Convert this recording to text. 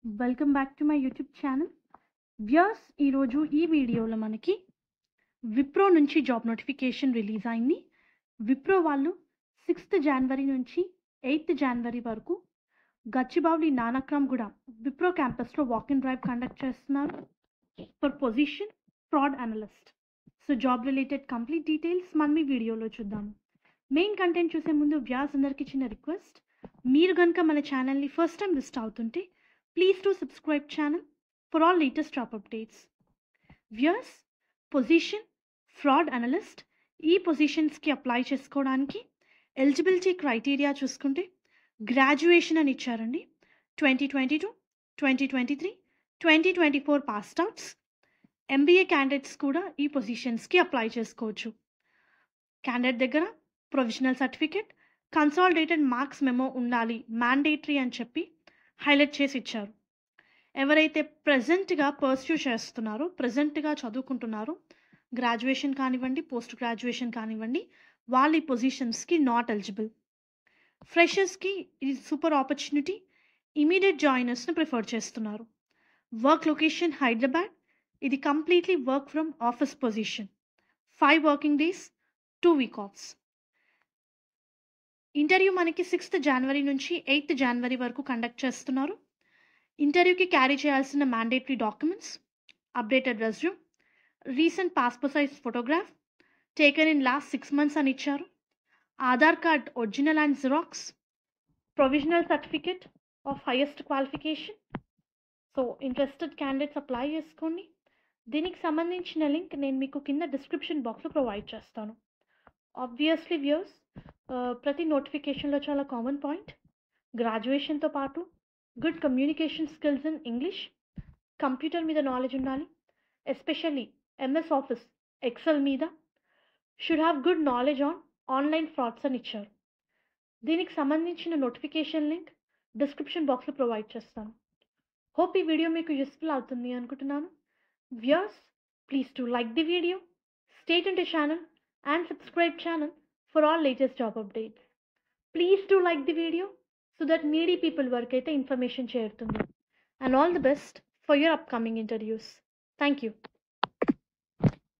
Welcome back to my YouTube channel. Viewers, ఈరోజు ఈ వీడియోలో మనకి విప్రో నుంచి జాబ్ నోటిఫికేషన్ రిలీజ్ అయింది. విప్రో వాళ్ళు 6th జనవరి నుంచి 8th జనవరి వరకు గచ్చిబౌలి నానక్రామ్గూడ విప్రో క్యాంపస్లో వాక్ ఇన్ డ్రైవ్ కండక్ట్ చేస్తున్నారు for position fraud analyst. So job related complete details మనం ఈ వీడియోలో చూద్దాము. మెయిన్ కంటెంట్ చూసే ముందు వ్యూయర్స్ అందరికీ చిన్న రిక్వెస్ట్, మీరు కనుక మన ఛానల్ని ఫస్ట్ టైం విజిట్ అవుతుంటే please do subscribe channel for all latest job updates. Viewers, position fraud analyst ఈ పొజిషన్స్కి అప్లై చేసుకోవడానికి ఎలిజిబిలిటీ క్రైటీరియా చూసుకుంటే గ్రాడ్యుయేషన్ అని ఇచ్చారండి. 2022, 2023, 2024 పాస్డ్ అవుట్స్ ఎంబీఏ క్యాండిడేట్స్ కూడా ఈ పొజిషన్స్కి అప్లై చేసుకోవచ్చు. క్యాండిడేట్ దగ్గర provisional certificate, consolidated marks memo ఉండాలి, మ్యాండేటరీ అని చెప్పి హైలైట్ చేసి ఇచ్చారు. ఎవరైతే ప్రజెంట్గా పర్స్యూ చేస్తున్నారో, ప్రజెంట్గా చదువుకుంటున్నారో, గ్రాడ్యుయేషన్ కానివ్వండి, పోస్ట్ గ్రాడ్యుయేషన్ కానివ్వండి, వాళ్ళ ఈ పొజిషన్స్కి నాట్ ఎలిజిబుల్. ఫ్రెషర్స్కి ఇది సూపర్ ఆపర్చునిటీ, ఇమీడియట్ జాయినర్స్ని ప్రిఫర్ చేస్తున్నారు. వర్క్ లొకేషన్ హైదరాబాద్, ఇది completely work from office position. 5 working days, 2 week offs. Interview మనకి 6th జనవరి నుంచి 8th జనవరి వరకు కండక్ట్ చేస్తున్నారు. ఇంటర్వ్యూకి క్యారీ చేయాల్సిన mandatory documents, updated resume, recent passport size photograph taken in last 6 months అని ఇచ్చారు. Aadhaar card original and xerox, provisional certificate of highest qualification. So interested candidates apply చేసుకోండి. దీనికి సంబంధించిన లింక్ నేను మీకు కింద డిస్క్రిప్షన్ బాక్స్లో ప్రొవైడ్ చేస్తాను. ఆబ్వియస్లీ వ్యూయర్స్, ప్రతి నోటిఫికేషన్లో చాలా కామన్ పాయింట్ గ్రాడ్యుయేషన్తో పాటు good communication skills in English, computer మీద నాలెడ్జ్ ఉండాలి, ఎస్పెషల్లీ ఎంఎస్ ఆఫీస్ ఎక్సెల్ మీద, should have good knowledge on online frauds అని ఇచ్చారు. దీనికి సంబంధించిన నోటిఫికేషన్ లింక్ డిస్క్రిప్షన్ బాక్స్లో ప్రొవైడ్ చేస్తాను. హోప్ ఈ వీడియో మీకు యూస్ఫుల్ అవుతుంది అనుకుంటున్నాను. Viewers, please to like the video, stay tuned to channel and subscribe channel for all latest job updates. Please do like the video so that needy people work aithe information చేరుతుంది. And all the best for your upcoming interviews. Thank you.